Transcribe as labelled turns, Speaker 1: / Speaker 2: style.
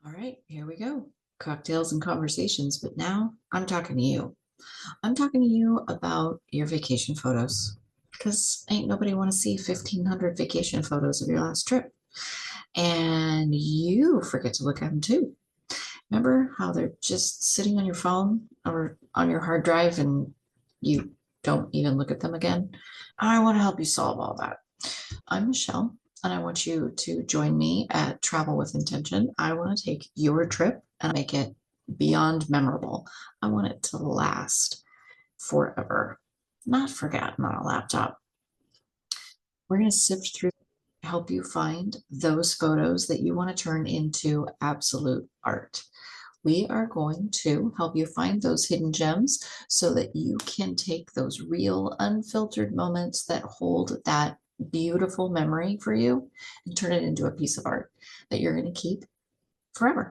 Speaker 1: All right, here we go. Cocktails and conversations, but now I'm talking to you. I'm talking to you about your vacation photos because ain't nobody want to see 1,500 vacation photos of your last trip. And you forget to look at them too. Remember how they're just sitting on your phone or on your hard drive and you don't even look at them again? I want to help you solve all that. I'm Michelle, and I want you to join me at Travel with Intention. I want to take your trip and make it beyond memorable. I want it to last forever, not forgotten on a laptop. We're going to sift through, help you find those photos that you want to turn into absolute art. We are going to help you find those hidden gems so that you can take those real, unfiltered moments that hold that beautiful memory for you and turn it into a piece of art that you're going to keep forever.